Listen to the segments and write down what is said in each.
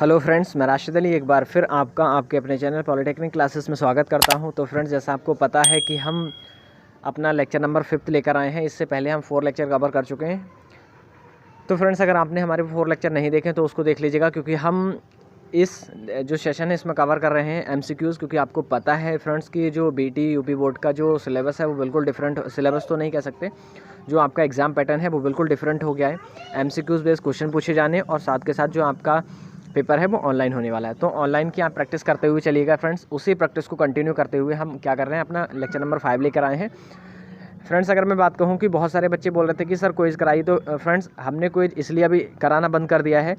Hello friends, मैं राशिद अली एक बार फिर आपका आपके अपने चैनल पॉलिटेक्निक क्लासेस में स्वागत करता हूं। तो फ्रेंड्स, जैसा आपको पता है कि हम अपना लेक्चर नंबर 5 लेकर आए हैं। इससे पहले हम 4 लेक्चर कवर कर चुके हैं। तो फ्रेंड्स, अगर आपने हमारे 4 लेक्चर नहीं देखे तो उसको देख लीजिएगा, क्योंकि हम इस जो सेशन है इसमें कवर कर रहे हैं एमसीक्यूज़। क्योंकि आपको पता है फ्रेंड्स कि जो बीटी यूपी बोर्ड का जो सिलेबस है वो बिल्कुल डिफरेंट, सिलेबस तो नहीं कह सकते, जो आपका एग्ज़ाम पैटर्न है वो बिल्कुल डिफरेंट हो गया है। एमसीक्यूज़ बेस्ड क्वेश्चन पूछे जाने और साथ के साथ जो आपका पेपर है वो ऑनलाइन होने वाला है। तो ऑनलाइन की आप प्रैक्टिस करते हुए चलिएगा फ्रेंड्स। उसी प्रैक्टिस को कंटिन्यू करते हुए हम क्या कर रहे हैं, अपना लेक्चर नंबर 5 लेकर आए हैं। फ्रेंड्स, अगर मैं बात कहूँ कि बहुत सारे बच्चे बोल रहे थे कि सर क्विज़ कराइए, तो फ्रेंड्स हमने क्विज़ इसलिए अभी कराना बंद कर दिया है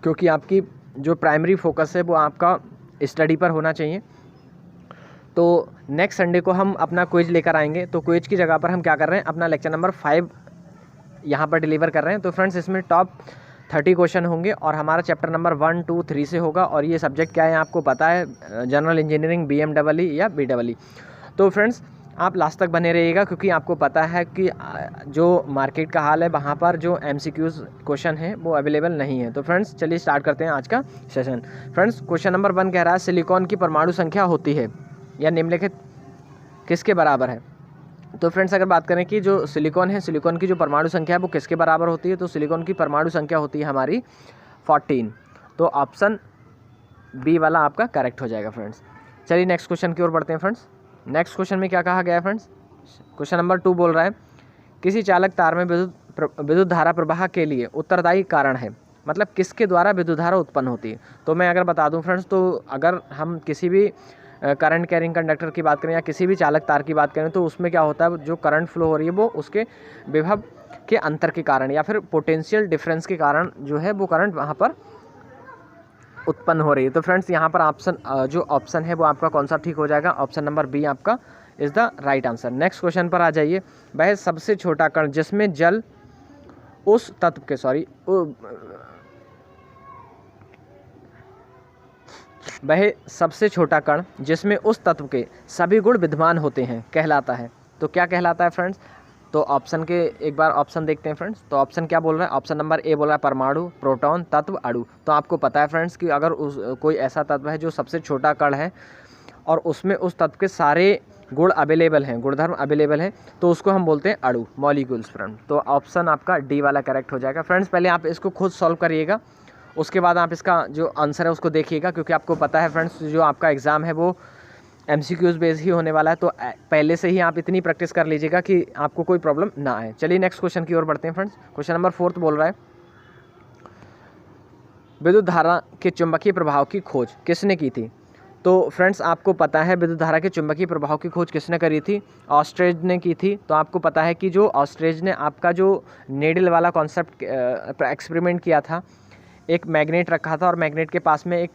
क्योंकि आपकी जो प्राइमरी फोकस है वो आपका स्टडी पर होना चाहिए। तो नेक्स्ट संडे को हम अपना क्विज़ लेकर आएंगे। तो क्विज़ की जगह पर हम क्या कर रहे हैं, अपना लेक्चर नंबर 5 यहाँ पर डिलीवर कर रहे हैं। तो फ्रेंड्स, इसमें टॉप 30 क्वेश्चन होंगे और हमारा चैप्टर नंबर 1, 2, 3 से होगा। और ये सब्जेक्ट क्या है आपको पता है, जनरल इंजीनियरिंग, BMEE या BEE। तो फ्रेंड्स, आप लास्ट तक बने रहिएगा, क्योंकि आपको पता है कि जो मार्केट का हाल है वहाँ पर जो MCQs क्वेश्चन हैं वो अवेलेबल नहीं है। तो फ्रेंड्स, चलिए स्टार्ट करते हैं आज का सेशन। फ्रेंड्स, क्वेश्चन नंबर 1 कह रहा है सिलिकॉन की परमाणु संख्या होती है या निम्नलिखित किसके बराबर है। तो फ्रेंड्स, अगर बात करें कि जो सिलिकॉन है, सिलिकॉन की जो परमाणु संख्या है वो किसके बराबर होती है, तो सिलिकॉन की परमाणु संख्या होती है हमारी 14। तो ऑप्शन बी वाला आपका करेक्ट हो जाएगा फ्रेंड्स। चलिए नेक्स्ट क्वेश्चन की ओर बढ़ते हैं फ्रेंड्स। नेक्स्ट क्वेश्चन में क्या कहा गया है फ्रेंड्स, क्वेश्चन नंबर 2 बोल रहा है किसी चालक तार में विद्युत धारा प्रवाह के लिए उत्तरदायी कारण है, मतलब किसके द्वारा विद्युत धारा उत्पन्न होती है। तो मैं अगर बता दूं फ्रेंड्स, तो अगर हम किसी भी करंट कैरिंग कंडक्टर की बात करें या किसी भी चालक तार की बात करें, तो उसमें क्या होता है, जो करंट फ्लो हो रही है वो उसके विभव के अंतर के कारण या फिर पोटेंशियल डिफरेंस के कारण जो है वो करंट वहाँ पर उत्पन्न हो रही है। तो फ्रेंड्स, यहाँ पर ऑप्शन जो ऑप्शन है वो आपका कौन सा ठीक हो जाएगा, ऑप्शन नंबर बी आपका is the right answer. Next question पर आ जाइए। वह सबसे छोटा कण जिसमें जल उस तत्व के वह सबसे छोटा कण जिसमें उस तत्व के सभी गुण विद्यमान होते हैं कहलाता है। तो क्या कहलाता है फ्रेंड्स, तो ऑप्शन के एक बार ऑप्शन देखते हैं फ्रेंड्स। तो ऑप्शन क्या बोल रहा है, ऑप्शन नंबर ए बोल रहा है परमाणु, प्रोटॉन, तत्व, अणु। तो आपको पता है फ्रेंड्स कि अगर कोई ऐसा तत्व है जो सबसे छोटा कण है और उसमें उस तत्व के सारे गुण अवेलेबल हैं, गुणधर्म अवेलेबल हैं, तो उसको हम बोलते हैं अणु, मॉलिक्यूल्स फ्रेंड। तो ऑप्शन आपका डी वाला करेक्ट हो जाएगा फ्रेंड्स। पहले आप इसको खुद सॉल्व करिएगा, उसके बाद आप इसका जो आंसर है उसको देखिएगा, क्योंकि आपको पता है फ्रेंड्स जो आपका एग्ज़ाम है वो MCQs बेस ही होने वाला है। तो पहले से ही आप इतनी प्रैक्टिस कर लीजिएगा कि आपको कोई प्रॉब्लम ना आए। चलिए नेक्स्ट क्वेश्चन की ओर बढ़ते हैं फ्रेंड्स। क्वेश्चन नंबर 4 बोल रहा है विद्युत धारा के चुंबकीय प्रभाव की खोज किसने की थी। तो फ्रेंड्स, आपको पता है विद्युत धारा के चुंबकीय प्रभाव की खोज किसने करी थी, ऑस्ट्रेज ने की थी। तो आपको पता है कि जो ऑस्ट्रेज ने आपका जो नीडल वाला कॉन्सेप्ट एक्सपेरिमेंट किया था, एक मैग्नेट रखा था और मैग्नेट के पास में एक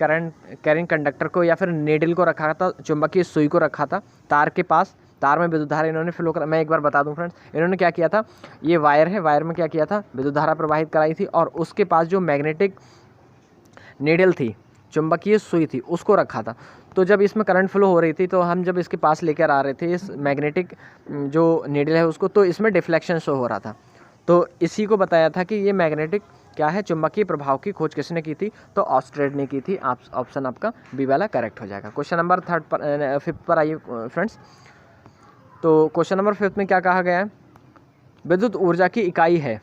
कैरिंग कंडक्टर को या फिर नीडल को रखा था, चुंबकीय सुई को रखा था तार के पास। तार में विद्युत धारा इन्होंने फ्लो करा। मैं एक बार बता दूं फ्रेंड्स, इन्होंने क्या किया था, ये वायर है, वायर में क्या किया था, विद्युत धारा प्रवाहित कराई थी और उसके पास जो मैग्नेटिक नीडल थी, चुंबकीय सुई थी, उसको रखा था। तो जब इसमें करंट फ्लो हो रही थी तो हम जब इसके पास लेकर आ रहे थे इस मैग्नेटिक जो नीडल है उसको, तो इसमें डिफ्लेक्शन शो हो रहा था। तो इसी को बताया था कि ये मैग्नेटिक क्या है, चुंबकीय प्रभाव की खोज किसने की थी, तो ऑस्ट्रेज ने की थी। ऑप्शन आपका बी वाला करेक्ट हो जाएगा। क्वेश्चन नंबर 5 पर आइए फ्रेंड्स। तो क्वेश्चन नंबर 5 में क्या कहा गया है, विद्युत ऊर्जा की इकाई है।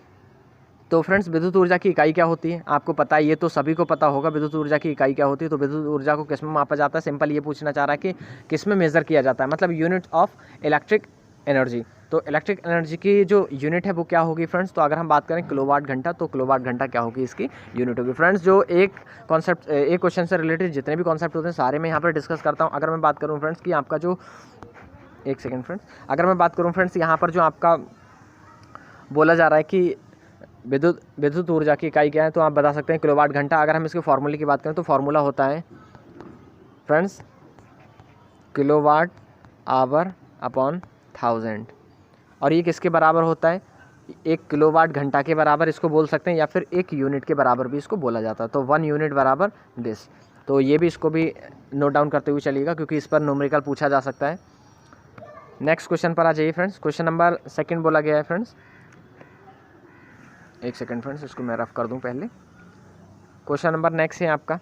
तो फ्रेंड्स, विद्युत ऊर्जा की इकाई क्या होती है, आपको पता है, ये तो सभी को पता होगा विद्युत ऊर्जा की इकाई क्या होती है। तो विद्युत ऊर्जा को किस में मापा जाता है, सिंपल ये पूछना चाह रहा है कि किस में मेज़र किया जाता है, मतलब यूनिट ऑफ इलेक्ट्रिक एनर्जी। तो इलेक्ट्रिक एनर्जी की जो यूनिट है वो क्या होगी फ्रेंड्स, तो अगर हम बात करें किलोवाट घंटा, तो किलोवाट घंटा क्या होगी, इसकी यूनिट होगी फ्रेंड्स। जो एक क्वेश्चन से रिलेटेड जितने भी कॉन्सेप्ट होते हैं सारे मैं यहाँ पर डिस्कस करता हूँ। अगर मैं बात करूँ फ्रेंड्स कि आपका जो एक सेकेंड फ्रेंड्स, अगर मैं बात करूँ फ्रेंड्स यहाँ पर जो आपका बोला जा रहा है कि विद्युत ऊर्जा की इकाई क्या है, तो आप बता सकते हैं किलोवाट घंटा। अगर हम इसके फॉर्मूले की बात करें तो फॉर्मूला होता है फ्रेंड्स किलोवाट आवर अपॉन 1000, और ये किसके बराबर होता है, 1 किलोवाट घंटा के बराबर इसको बोल सकते हैं, या फिर 1 यूनिट के बराबर भी इसको बोला जाता है। तो 1 यूनिट बराबर दिस। तो ये भी इसको भी नोट डाउन करते हुए चलिएगा, क्योंकि इस पर न्यूमेरिकल पूछा जा सकता है। नेक्स्ट क्वेश्चन पर आ जाइए फ्रेंड्स। क्वेश्चन नंबर 2 बोला गया है फ्रेंड्स, एक सेकेंड फ्रेंड्स, इसको मैं रफ कर दूं पहले। क्वेश्चन नंबर नेक्स्ट है आपका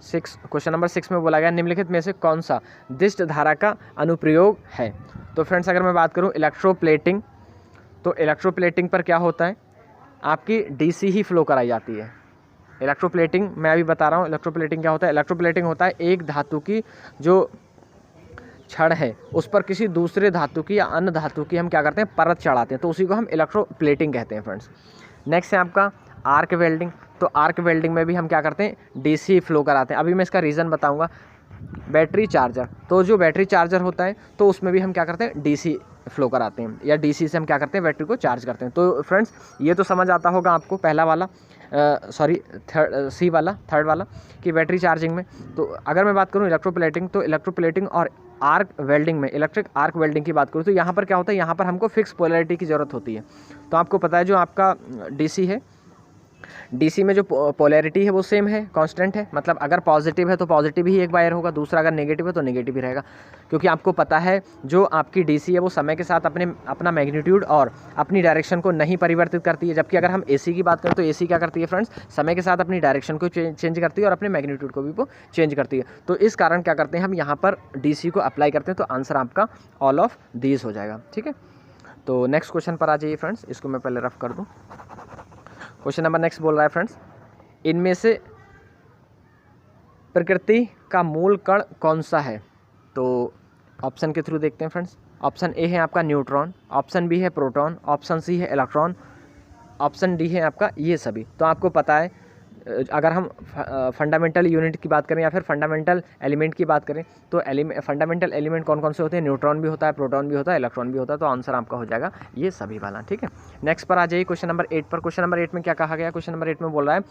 6। क्वेश्चन नंबर 6 में बोला गया निम्नलिखित में से कौन सा दिष्ट धारा का अनुप्रयोग है। तो फ्रेंड्स अगर मैं बात करूं इलेक्ट्रोप्लेटिंग, तो इलेक्ट्रोप्लेटिंग पर क्या होता है, आपकी डीसी ही फ्लो कराई जाती है। इलेक्ट्रोप्लेटिंग मैं अभी बता रहा हूँ इलेक्ट्रोप्लेटिंग क्या होता है। इलेक्ट्रोप्लेटिंग होता है एक धातु की जो छड़ है उस पर किसी दूसरे धातु की या अन्य धातु की हम क्या करते हैं, परत चढ़ाते हैं, तो उसी को हम इलेक्ट्रोप्लेटिंग कहते हैं फ्रेंड्स। नेक्स्ट है आपका आर्क वेल्डिंग। तो आर्क वेल्डिंग में भी हम क्या करते हैं, डीसी फ्लो कराते हैं। अभी मैं इसका रीज़न बताऊंगा। बैटरी चार्जर, तो जो बैटरी चार्जर होता है तो उसमें भी हम क्या करते हैं, डीसी फ्लो कराते हैं, या डीसी से हम क्या करते हैं, बैटरी को चार्ज करते हैं। तो फ्रेंड्स ये तो समझ आता होगा आपको पहला वाला, थर्ड वाला कि बैटरी चार्जिंग में। तो अगर मैं बात करूं इलेक्ट्रोप्लेटिंग, तो इलेक्ट्रोप्लेटिंग और आर्क वेल्डिंग में, इलेक्ट्रिक आर्क वेल्डिंग की बात करूं तो यहाँ पर क्या होता है, यहाँ पर हमको फिक्स पोलैरिटी की ज़रूरत होती है। तो आपको पता है जो आपका डीसी है, डीसी में जो पोलैरिटी है वो सेम है, कांस्टेंट है। मतलब अगर पॉजिटिव है तो पॉजिटिव ही एक वायर होगा, दूसरा अगर नेगेटिव है तो नेगेटिव ही रहेगा। क्योंकि आपको पता है जो आपकी डीसी है वो समय के साथ अपना मैग्नीट्यूड और अपनी डायरेक्शन को नहीं परिवर्तित करती है। जबकि अगर हम एसी की बात करें तो एसी क्या करती है फ्रेंड्स, समय के साथ अपनी डायरेक्शन को चेंज करती है और अपने मैग्नीट्यूड को भी वो चेंज करती है। तो इस कारण क्या करते हैं हम यहाँ पर डीसी को अप्लाई करते हैं। तो आंसर आपका ऑल ऑफ दीज हो जाएगा। ठीक है, तो नेक्स्ट क्वेश्चन पर आ जाइए फ्रेंड्स, इसको मैं पहले रफ कर दूँ। क्वेश्चन नंबर नेक्स्ट बोल रहा है फ्रेंड्स, इनमें से प्रकृति का मूल कण कौन सा है। तो ऑप्शन के थ्रू देखते हैं फ्रेंड्स। ऑप्शन ए है आपका न्यूट्रॉन, ऑप्शन बी है प्रोटॉन, ऑप्शन सी है इलेक्ट्रॉन, ऑप्शन डी है आपका ये सभी। तो आपको पता है अगर हम फंडामेंटल यूनिट की बात करें या फिर फंडामेंटल एलिमेंट की बात करें तो फंडामेंटल एलिमेंट कौन कौन से होते हैं, न्यूट्रॉन भी होता है, प्रोटॉन भी होता है, इलेक्ट्रॉन भी होता है। तो आंसर आपका हो जाएगा ये सभी वाला। ठीक है, नेक्स्ट पर आ जाइए क्वेश्चन नंबर 8 पर। क्वेश्चन नंबर 8 में क्या कहा गया, क्वेश्चन नंबर 8 में बोल रहा है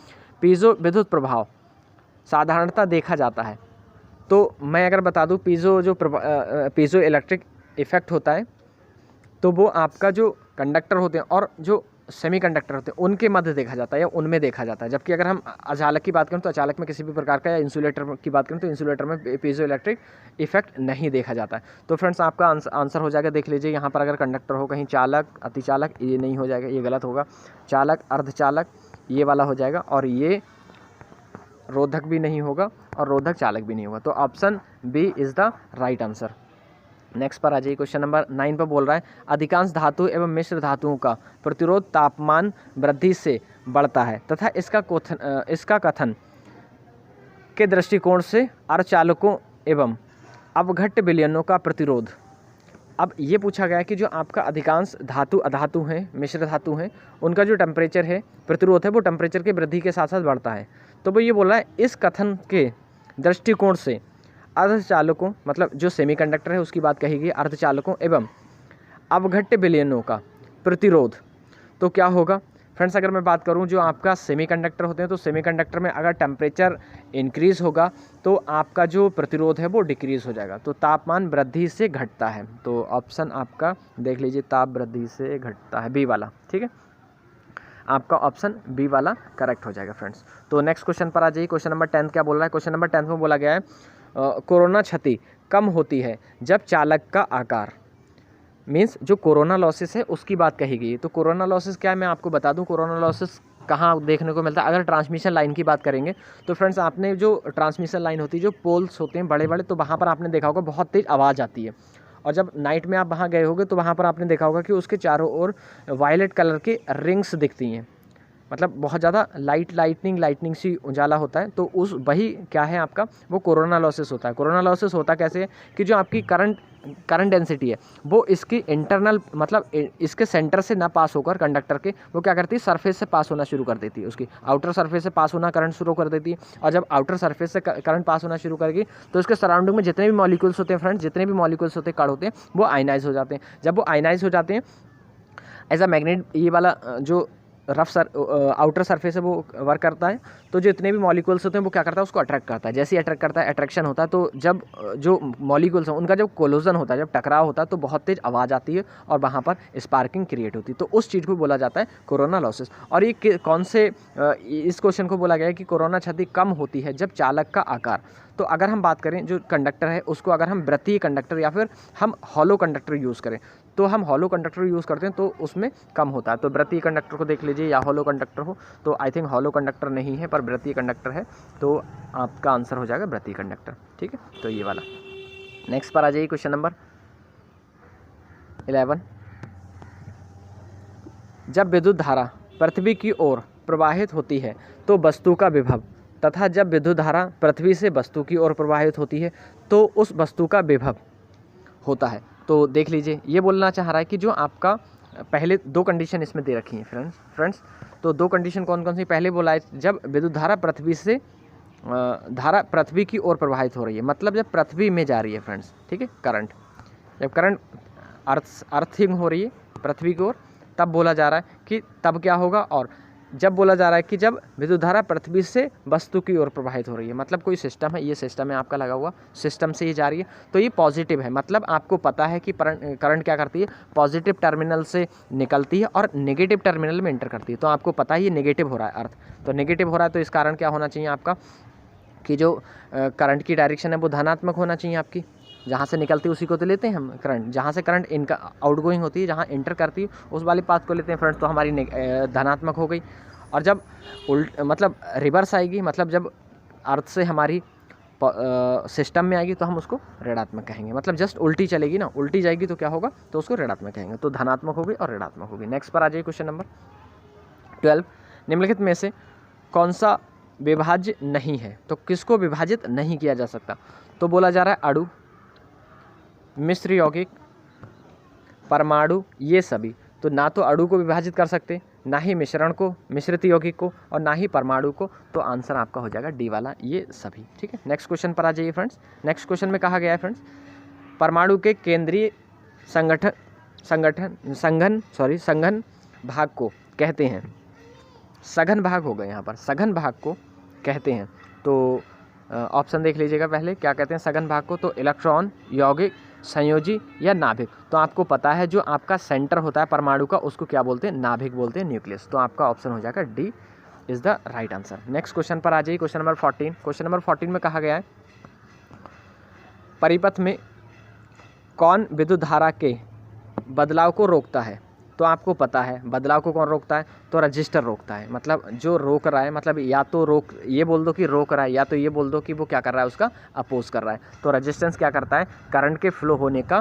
पीजो विद्युत प्रभाव साधारणतः देखा जाता है। तो मैं अगर बता दूँ पीजो इलेक्ट्रिक इफेक्ट होता है तो वो आपका जो कंडक्टर होते हैं और जो सेमी कंडक्टर होते हैं उनके मध्य देखा जाता है या उनमें देखा जाता है। जबकि अगर हम अचालक की बात करें तो अचालक में किसी भी प्रकार का, या इंसुलेटर की बात करें तो इंसुलेटर में पीजो इलेक्ट्रिक इफेक्ट नहीं देखा जाता है। तो फ्रेंड्स आपका आंसर हो जाएगा, देख लीजिए यहाँ पर अगर कंडक्टर हो, कहीं चालक, अतिचालक, ये नहीं हो जाएगा, ये गलत होगा। चालक, अर्धचालक ये वाला हो जाएगा, और ये रोधक भी नहीं होगा और रोधक चालक भी नहीं होगा। तो option B is the right answer. Next पर आ जाइए, क्वेश्चन नंबर 9 पर बोल रहा है अधिकांश धातु एवं मिश्र धातुओं का प्रतिरोध तापमान वृद्धि से बढ़ता है तथा इसका कथन के दृष्टिकोण से अर्धचालकों एवं अवघट्ट विलयनों का प्रतिरोध। अब ये पूछा गया है कि जो आपका अधिकांश धातु अधातु हैं, मिश्र धातु हैं, उनका जो टेम्परेचर है, प्रतिरोध है, वो टेम्परेचर की वृद्धि के साथ साथ बढ़ता है। तो वो ये बोल रहा है इस कथन के दृष्टिकोण से अर्धचालकों, मतलब जो सेमीकंडक्टर है उसकी बात कही गई, अर्धचालकों एवं अवघट्ट विलयनों का प्रतिरोध तो क्या होगा फ्रेंड्स। अगर मैं बात करूं जो आपका सेमीकंडक्टर होते हैं तो सेमीकंडक्टर में अगर टेम्परेचर इंक्रीज़ होगा तो आपका जो प्रतिरोध है वो डिक्रीज़ हो जाएगा। तो तापमान वृद्धि से घटता है। तो ऑप्शन आपका देख लीजिए, ताप वृद्धि से घटता है, बी वाला। ठीक है, आपका ऑप्शन बी वाला करेक्ट हो जाएगा फ्रेंड्स। तो नेक्स्ट क्वेश्चन पर आ जाइए, क्वेश्चन नंबर 10 क्या बोल रहा है। क्वेश्चन नंबर 10 में बोला गया है कोरोना क्षति कम होती है जब चालक का आकार, मीन्स जो कोरोना लॉसेस है उसकी बात कही गई है। तो कोरोना लॉसेस क्या है मैं आपको बता दूं, कोरोना लॉसेस कहाँ देखने को मिलता है। अगर ट्रांसमिशन लाइन की बात करेंगे तो फ्रेंड्स आपने जो ट्रांसमिशन लाइन होती है, जो पोल्स होते हैं बड़े बड़े, तो वहाँ पर आपने देखा होगा बहुत तेज़ आवाज़ आती है। और जब नाइट में आप वहाँ गए होगे तो वहाँ पर आपने देखा होगा कि उसके चारों ओर वायलेट कलर के रिंग्स दिखती हैं, मतलब बहुत ज़्यादा लाइटनिंग सी उजाला होता है। तो उस वही क्या है आपका, वो कोरोना लॉसेस होता है। कोरोना लॉसेस होता कैसे है कि जो आपकी करंट डेंसिटी है वो इसकी इंटरनल, मतलब इसके सेंटर से ना पास होकर कंडक्टर के, वो क्या करती है, सरफेस से पास होना शुरू कर देती है, उसकी आउटर सरफेस से पास होना करंट शुरू कर देती है। और जब आउटर सरफेस से करंट पास होना शुरू करेगी तो इसके सराउंडिंग में जितने भी मॉलिक्यूल्स होते हैं फ्रेंड्स, जितने भी मॉलिक्यूल्स होते हैं, कण होते हैं, वो आयनाइज हो जाते हैं। जब वो आयनाइज हो जाते हैं, ऐसा मैग्नेट ये वाला जो आउटर सरफेस है वो वर्क करता है। तो जो इतने भी मॉलिक्यूल्स होते हैं वो क्या करता है, उसको अट्रैक्ट करता है। जैसे ही अट्रैक्ट करता है, अट्रैक्शन होता है, तो जब जो मॉलिक्यूल्स हैं उनका जब कोलोजन होता है, जब टकराव होता है, तो बहुत तेज़ आवाज़ आती है और वहाँ पर स्पार्किंग क्रिएट होती है। तो उस चीज़ को बोला जाता है कोरोना लॉसेस। और ये कौन से इस क्वेश्चन को बोला गया है कि कोरोना क्षति कम होती है जब चालक का आकार। तो अगर हम बात करें जो कंडक्टर है उसको अगर हम वृत्तीय कंडक्टर या फिर हम हॉलो कंडक्टर यूज़ करें तो हम हॉलो कंडक्टर यूज़ करते हैं तो उसमें कम होता है। तो वृत्तीय कंडक्टर को देख लीजिए या हॉलो कंडक्टर हो, तो आई थिंक हॉलो कंडक्टर नहीं है पर वृत्तीय कंडक्टर है, तो आपका आंसर हो जाएगा वृत्तीय कंडक्टर। ठीक है, तो ये वाला। नेक्स्ट पर आ जाइए क्वेश्चन नंबर 11। जब विद्युत धारा पृथ्वी की ओर प्रवाहित होती है तो वस्तु का विभव, तथा जब विद्युत धारा पृथ्वी से वस्तु की ओर प्रवाहित होती है तो उस वस्तु का विभव होता है। तो देख लीजिए, ये बोलना चाह रहा है कि जो आपका पहले दो कंडीशन इसमें दे रखी हैं फ्रेंड्स। तो दो कंडीशन कौन कौन सी, पहले बोला है जब विद्युत धारा पृथ्वी की ओर प्रवाहित हो रही है, मतलब जब पृथ्वी में जा रही है फ्रेंड्स। ठीक है, करंट, जब करंट अर्थिंग हो रही है पृथ्वी की ओर, तब बोला जा रहा है कि तब क्या होगा। और जब बोला जा रहा है कि जब विद्युत धारा पृथ्वी से वस्तु की ओर प्रवाहित हो रही है, मतलब कोई सिस्टम है, ये सिस्टम है आपका लगा हुआ, सिस्टम से ये जा रही है तो ये पॉजिटिव है। मतलब आपको पता है कि करंट क्या करती है, पॉजिटिव टर्मिनल से निकलती है और नेगेटिव टर्मिनल में एंटर करती है। तो आपको पता है ये नेगेटिव हो रहा है अर्थ, तो नेगेटिव हो रहा है तो इस कारण क्या होना चाहिए आपका कि जो करंट की डायरेक्शन है वो धनात्मक होना चाहिए आपकी। जहाँ से निकलती है उसी को तो लेते हैं हम करंट, जहाँ से करंट इनका आउटगोइंग होती है, जहाँ एंटर करती है उस वाले पाथ को लेते हैं फ्रेंड्स, तो हमारी धनात्मक हो गई। और जब मतलब रिवर्स आएगी, मतलब जब अर्थ से हमारी सिस्टम में आएगी तो हम उसको ऋणात्मक कहेंगे। मतलब जस्ट उल्टी चलेगी ना, उल्टी जाएगी तो क्या होगा, तो उसको ऋणात्मक कहेंगे। तो धनात्मक होगी और ऋणात्मक होगी। नेक्स्ट पर आ जाइए क्वेश्चन नंबर 12। निम्नलिखित में से कौन सा विभाज्य नहीं है, तो किसको विभाजित नहीं किया जा सकता। तो बोला जा रहा है अणु, मिश्र यौगिक, परमाणु, ये सभी। तो ना तो अणु को विभाजित कर सकते, ना ही मिश्रण को, मिश्रित यौगिक को, और ना ही परमाणु को। तो आंसर आपका हो जाएगा डी वाला, ये सभी। ठीक है, नेक्स्ट क्वेश्चन पर आ जाइए फ्रेंड्स। नेक्स्ट क्वेश्चन में कहा गया है फ्रेंड्स, परमाणु के केंद्रीय संघन भाग को कहते हैं, सघन भाग हो गए यहाँ पर, सघन भाग को कहते हैं। तो ऑप्शन देख लीजिएगा पहले, क्या कहते हैं सघन भाग को, तो इलेक्ट्रॉन, यौगिक, संयोजी या नाभिक। तो आपको पता है जो आपका सेंटर होता है परमाणु का उसको क्या बोलते हैं, नाभिक बोलते हैं, न्यूक्लियस। तो आपका ऑप्शन हो जाएगा D is the right answer. Next question पर आ जाइए, क्वेश्चन नंबर 14। क्वेश्चन नंबर 14 में कहा गया है, परिपथ में कौन विद्युत धारा के बदलाव को रोकता है। तो आपको पता है बदलाव को कौन रोकता है, तो रजिस्टर रोकता है। मतलब जो रोक रहा है, मतलब या तो रोक, ये बोल दो कि रोक रहा है, या तो ये बोल दो कि वो क्या कर रहा है, उसका अपोज कर रहा है। तो रेजिस्टेंस क्या करता है, करंट के फ्लो होने का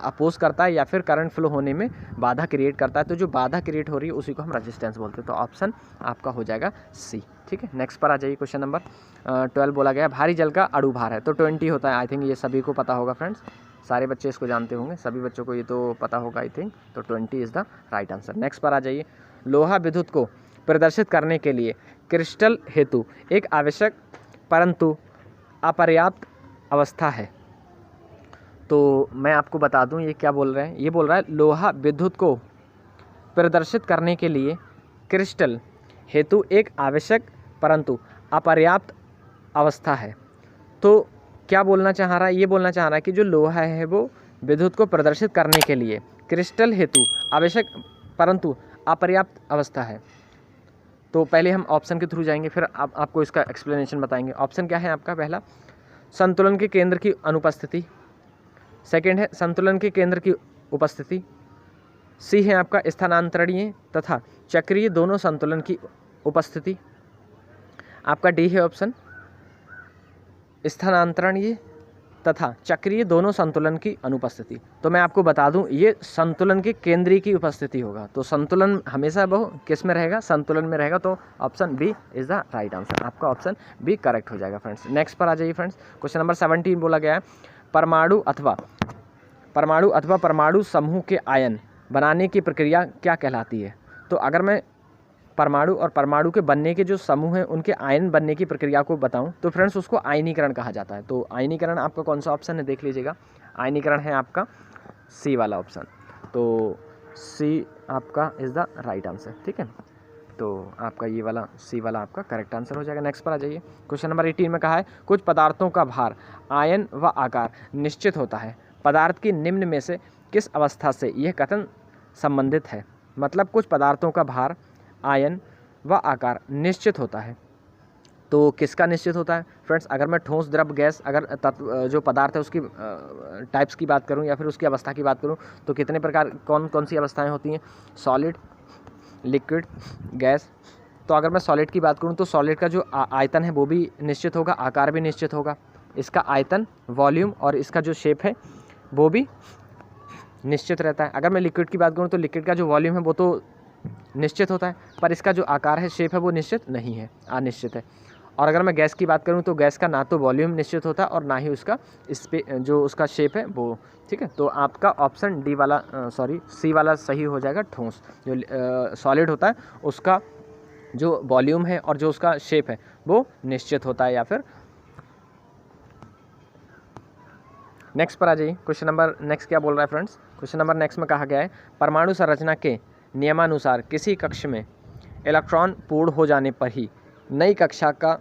अपोज करता है, या फिर करंट फ्लो होने में बाधा क्रिएट करता है। तो जो बाधा क्रिएट हो रही है उसी को हम रेजिस्टेंस बोलते हैं। तो ऑप्शन आपका हो जाएगा सी। ठीक है, नेक्स्ट पर आ जाइए, क्वेश्चन नंबर 12 बोला गया भारी जल का अणु भार है, तो 20 होता है। आई थिंक ये सभी को पता होगा फ्रेंड्स, सारे बच्चे इसको जानते होंगे, सभी बच्चों को ये तो पता होगा आई थिंक। तो 20 is the right answer. Next पर आ जाइए, लोहा विद्युत को प्रदर्शित करने के लिए क्रिस्टल हेतु एक आवश्यक परंतु अपर्याप्त अवस्था है। तो मैं आपको बता दूं ये क्या बोल रहे हैं, ये बोल रहा है लोहा विद्युत को प्रदर्शित करने के लिए क्रिस्टल हेतु एक आवश्यक परंतु अपर्याप्त अवस्था है। तो क्या बोलना चाह रहा है, ये बोलना चाह रहा है कि जो लोहा है वो विद्युत को प्रदर्शित करने के लिए क्रिस्टल हेतु आवश्यक परंतु अपर्याप्त अवस्था है। तो पहले हम ऑप्शन के थ्रू जाएंगे, फिर आपको इसका एक्सप्लेनेशन बताएंगे। ऑप्शन क्या है आपका, पहला संतुलन के केंद्र की अनुपस्थिति, सेकंड है संतुलन के केंद्र की उपस्थिति, सी है आपका स्थानांतरणीय तथा चक्रीय दोनों संतुलन की उपस्थिति, आपका डी है ऑप्शन स्थानांतरणीय तथा चक्रीय दोनों संतुलन की अनुपस्थिति। तो मैं आपको बता दूं ये संतुलन के केंद्रीय की उपस्थिति होगा। तो संतुलन हमेशा वो किस में रहेगा, संतुलन में रहेगा। तो option B is the right answer, आपका ऑप्शन बी करेक्ट हो जाएगा फ्रेंड्स। नेक्स्ट पर आ जाइए फ्रेंड्स, क्वेश्चन नंबर 17 बोला गया है परमाणु अथवा परमाणु समूह के आयन बनाने की प्रक्रिया क्या कहलाती है। तो अगर मैं परमाणु और परमाणु के बनने के जो समूह हैं उनके आयन बनने की प्रक्रिया को बताऊं तो फ्रेंड्स उसको आयनीकरण कहा जाता है। तो आयनीकरण आपका कौन सा ऑप्शन है देख लीजिएगा, आयनीकरण है आपका सी वाला ऑप्शन। तो सी आपका इज़ द राइट आंसर। ठीक है, तो आपका ये वाला सी वाला आपका करेक्ट आंसर हो जाएगा। नेक्स्ट पर आ जाइए, क्वेश्चन नंबर 18 में कहा है कुछ पदार्थों का भार, आयन व आकार निश्चित होता है, पदार्थ की निम्न में से किस अवस्था से यह कथन संबंधित है। मतलब कुछ पदार्थों का भार, आयन व आकार निश्चित होता है, तो किसका निश्चित होता है फ्रेंड्स? अगर मैं ठोस, द्रव, गैस, अगर तत्व जो पदार्थ है उसकी टाइप्स की बात करूं या फिर उसकी अवस्था की बात करूं तो कितने प्रकार, कौन कौन सी अवस्थाएं होती हैं? Solid, liquid, gas. तो अगर मैं सॉलिड की बात करूं तो सॉलिड का जो आयतन है वो भी निश्चित होगा, आकार भी निश्चित होगा, इसका आयतन, वॉल्यूम और इसका जो शेप है वो भी निश्चित रहता है। अगर मैं लिक्विड की बात करूं तो लिक्विड का जो वॉल्यूम है वो तो निश्चित होता है, पर इसका जो आकार है, शेप है, वो निश्चित नहीं है, अनिश्चित है। और अगर मैं गैस की बात करूं तो गैस का ना तो वॉल्यूम निश्चित होता है और ना ही उसका जो उसका शेप है वो, ठीक है। तो आपका ऑप्शन डी वाला, सी वाला सही हो जाएगा। ठोस जो सॉलिड होता है उसका जो वॉल्यूम है और जो उसका शेप है वो निश्चित होता है। या फिर नेक्स्ट पर आ जाइए। क्वेश्चन नंबर नेक्स्ट क्या बोल रहा है फ्रेंड्स? क्वेश्चन नंबर नेक्स्ट में कहा गया है परमाणु संरचना के नियमानुसार किसी कक्ष में इलेक्ट्रॉन पूर्ण हो जाने पर ही नई कक्षा का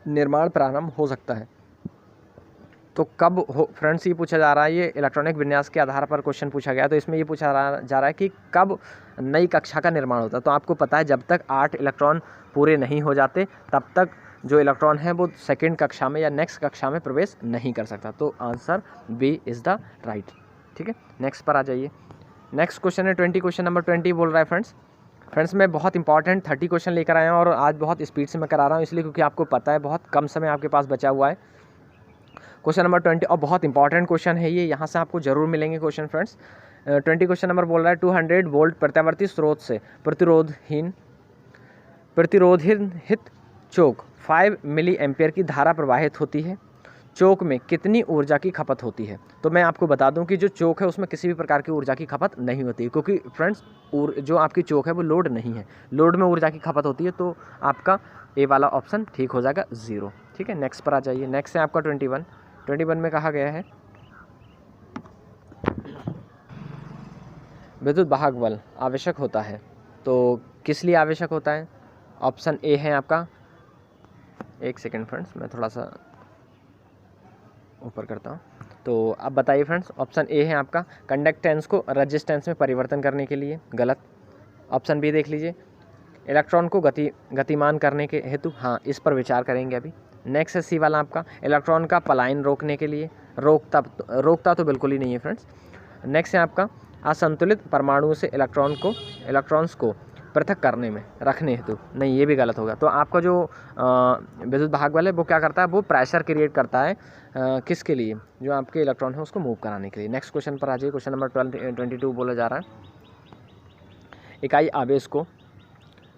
निर्माण प्रारंभ हो सकता है। तो कब हो फ्रेंड्स, ये पूछा जा रहा है, ये इलेक्ट्रॉनिक विन्यास के आधार पर क्वेश्चन पूछा गया। तो इसमें ये पूछा जा रहा है कि कब नई कक्षा का निर्माण होता है। तो आपको पता है जब तक 8 इलेक्ट्रॉन पूरे नहीं हो जाते तब तक जो इलेक्ट्रॉन है वो सेकंड कक्षा में या नेक्स्ट कक्षा में प्रवेश नहीं कर सकता। तो answer B is the right, ठीक है। नेक्स्ट पर आ जाइए। नेक्स्ट क्वेश्चन है 20, क्वेश्चन नंबर 20 बोल रहा है फ्रेंड्स मैं बहुत इंपॉर्टेंट 30 क्वेश्चन लेकर आया हूँ और आज बहुत स्पीड से मैं करा रहा हूँ, इसलिए क्योंकि आपको पता है बहुत कम समय आपके पास बचा हुआ है। क्वेश्चन नंबर 20 और बहुत इंपॉर्टेंट क्वेश्चन है ये, यहाँ से आपको जरूर मिलेंगे क्वेश्चन फ्रेंड्स। 20 क्वेश्चन नंबर बोल रहा है 200 वोल्ट प्रत्यावर्ती स्रोत से प्रतिरोधहीन चोक 5 मिली एम्पेयर की धारा प्रवाहित होती है। चोक में कितनी ऊर्जा की खपत होती है? तो मैं आपको बता दूं कि जो चोक है उसमें किसी भी प्रकार की ऊर्जा की खपत नहीं होती है, क्योंकि फ्रेंड्स जो आपकी चोक है वो लोड नहीं है, लोड में ऊर्जा की खपत होती है। तो आपका ए वाला ऑप्शन ठीक हो जाएगा, 0, ठीक है। नेक्स्ट पर आ जाइए। नेक्स्ट है आपका 21 में कहा गया है विद्युत वाहक बल आवश्यक होता है। तो किस लिए आवश्यक होता है? ऑप्शन ए है आपका, एक सेकेंड फ्रेंड्स मैं थोड़ा सा ऊपर करता हूँ। तो अब बताइए फ्रेंड्स, ऑप्शन ए है आपका कंडक्टेंस को रेजिस्टेंस में परिवर्तन करने के लिए, गलत। ऑप्शन बी देख लीजिए, इलेक्ट्रॉन को गतिमान करने के हेतु, हाँ इस पर विचार करेंगे अभी। नेक्स्ट है सी वाला आपका इलेक्ट्रॉन का पलायन रोकने के लिए, रोकता तो बिल्कुल ही नहीं है फ्रेंड्स। नेक्स्ट है आपका असंतुलित परमाणु से इलेक्ट्रॉन्स को पृथक करने में रखने हेतु, नहीं ये भी गलत होगा। तो आपका जो विद्युत वाहक बल है वो क्या करता है, वो प्रेशर क्रिएट करता है किसके लिए, जो आपके इलेक्ट्रॉन है उसको मूव कराने के लिए। नेक्स्ट क्वेश्चन पर आ जाइए। क्वेश्चन नंबर 22 बोला जा रहा है इकाई आवेश को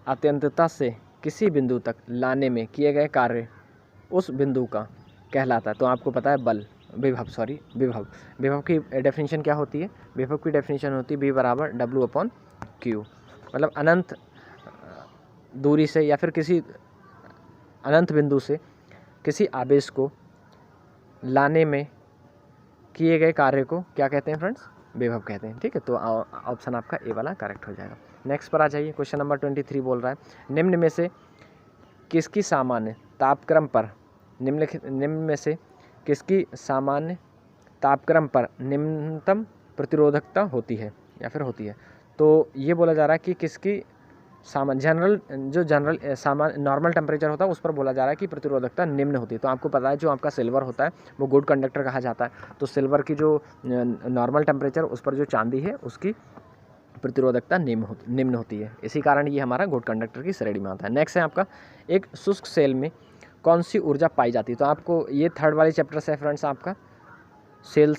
अत्यंतता से किसी बिंदु तक लाने में किए गए कार्य उस बिंदु का कहलाता है। तो आपको पता है विभव की डेफिनेशन क्या होती है? विभव की डेफिनेशन होती है V = W/Q, मतलब अनंत दूरी से या फिर किसी अनंत बिंदु से किसी आवेश को लाने में किए गए कार्य को क्या कहते हैं फ्रेंड्स? विभव कहते हैं, ठीक है। तो ऑप्शन आपका ए वाला करेक्ट हो जाएगा। नेक्स्ट पर आ जाइए। क्वेश्चन नंबर 23 बोल रहा है निम्न में से किसकी सामान्य तापक्रम पर निम्नतम प्रतिरोधकता होती है या फिर होती है? तो ये बोला जा रहा है कि किसकी नॉर्मल टेम्परेचर होता है उस पर बोला जा रहा है कि प्रतिरोधकता निम्न होती है। तो आपको पता है जो आपका सिल्वर होता है वो गुड कंडक्टर कहा जाता है। तो सिल्वर की जो नॉर्मल टेम्परेचर उस पर जो चांदी है उसकी प्रतिरोधकता निम्न होती है, इसी कारण ये हमारा गुड कंडक्टर की श्रेणी में आता है। नेक्स्ट है आपका एक शुष्क सेल में कौन सी ऊर्जा पाई जाती है? तो आपको ये 3rd वाले चैप्टर से है फ्रेंड्स, आपका सेल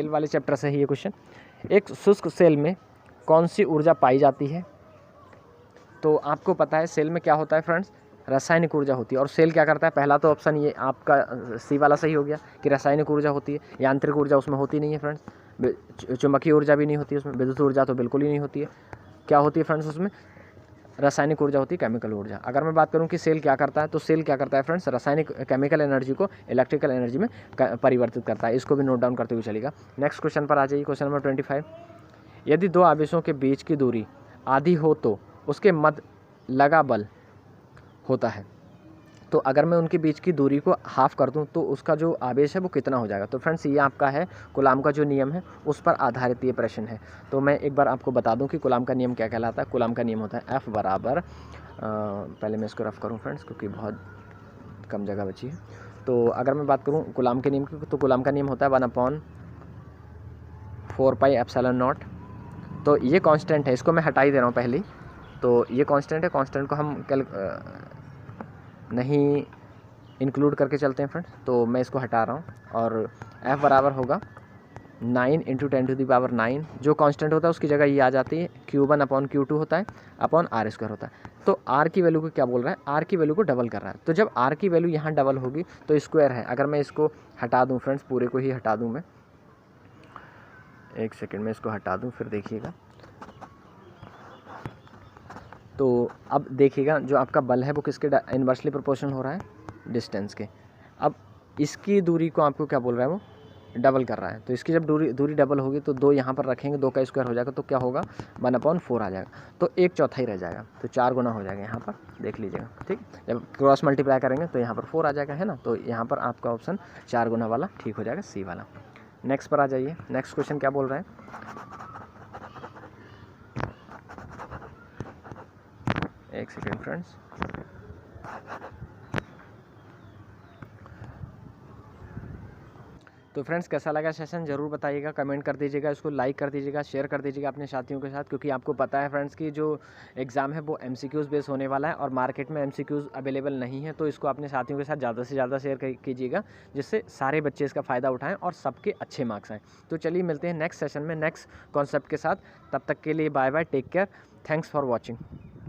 वाले चैप्टर से है ये क्वेश्चन। एक शुष्क सेल में कौन सी ऊर्जा पाई जाती है? तो आपको पता है सेल में क्या होता है फ्रेंड्स, रासायनिक ऊर्जा होती है। और सेल क्या करता है? पहला तो ऑप्शन ये आपका सी वाला सही हो गया कि रासायनिक ऊर्जा होती है, यांत्रिक ऊर्जा उसमें होती नहीं है फ्रेंड्स, चुंबकीय ऊर्जा भी नहीं होती है उसमें, विद्युत ऊर्जा तो बिल्कुल ही नहीं होती है। क्या होती है फ्रेंड्स उसमें? रासायनिक ऊर्जा होती है, केमिकल ऊर्जा। अगर मैं बात करूं कि सेल क्या करता है, तो सेल क्या करता है फ्रेंड्स, रासायनिक केमिकल एनर्जी को इलेक्ट्रिकल एनर्जी में परिवर्तित करता है। इसको भी नोट डाउन करते हुए चलेगा। नेक्स्ट क्वेश्चन पर आ जाइए। क्वेश्चन नंबर 25, यदि 2 आवेशों के बीच की दूरी आधी हो तो उसके मध्य लगा बल होता है। तो अगर मैं उनके बीच की दूरी को हाफ कर दूं तो उसका जो आवेश है वो कितना हो जाएगा? तो फ्रेंड्स ये आपका है कूलाम का जो नियम है उस पर आधारित ये प्रश्न है। तो मैं एक बार आपको बता दूं कि कूलाम का नियम क्या कहलाता है। कूलाम का नियम होता है F बराबर, पहले मैं इसको रफ करूं फ्रेंड्स क्योंकि बहुत कम जगह बची है। तो अगर मैं बात करूँ कूलाम के नियम की, तो कूलाम का नियम होता है 1/4πε0। तो ये कांस्टेंट है, इसको मैं हटा ही दे रहा हूँ पहले। तो ये कांस्टेंट है, कांस्टेंट को हम नहीं इंक्लूड करके चलते हैं फ्रेंड्स। तो मैं इसको हटा रहा हूँ और F बराबर होगा 9 × 10⁹ जो कांस्टेंट होता है उसकी जगह ये आ जाती है, Q1/Q2 होता है अपॉन R² होता है। तो R की वैल्यू को क्या बोल रहा है, R की वैल्यू को डबल कर रहा है। तो जब R की वैल्यू यहाँ डबल होगी तो स्क्वायर है। अगर मैं इसको हटा दूँ फ्रेंड्स, पूरे को ही हटा दूँ मैं, एक सेकेंड में इसको हटा दूँ, फिर देखिएगा। तो अब देखिएगा जो आपका बल है वो किसके इन्वर्सली प्रोपोर्शनल हो रहा है, डिस्टेंस के। अब इसकी दूरी को आपको क्या बोल रहा है, वो डबल कर रहा है। तो इसकी जब दूरी डबल होगी तो 2 यहाँ पर रखेंगे, 2 का स्क्वायर हो जाएगा तो क्या होगा 1/4 आ जाएगा। तो 1/4 रह जाएगा, तो 4 गुना हो जाएगा यहाँ पर, देख लीजिएगा। ठीक, जब क्रॉस मल्टीप्लाई करेंगे तो यहाँ पर 4 आ जाएगा, है ना। तो यहाँ पर आपका ऑप्शन 4 गुना वाला ठीक हो जाएगा, सी वाला। नेक्स्ट पर आ जाइए। नेक्स्ट क्वेश्चन क्या बोल रहे हैं, एक सेकेंड फ्रेंड्स। तो फ्रेंड्स कैसा लगा सेशन ज़रूर बताइएगा, कमेंट कर दीजिएगा, इसको लाइक कर दीजिएगा, शेयर कर दीजिएगा अपने साथियों के साथ, क्योंकि आपको पता है फ्रेंड्स कि जो एग्ज़ाम है वो MCQs बेस होने वाला है और मार्केट में MCQs अवेलेबल नहीं है। तो इसको अपने साथियों के साथ ज़्यादा से ज़्यादा शेयर कीजिएगा, जिससे सारे बच्चे इसका फ़ायदा उठाएँ और सबके अच्छे मार्क्स आएँ। तो चलिए मिलते हैं नेक्स्ट सेशन में नेक्स्ट कॉन्सेप्ट के साथ। तब तक के लिए bye bye, take care, thanks for watching.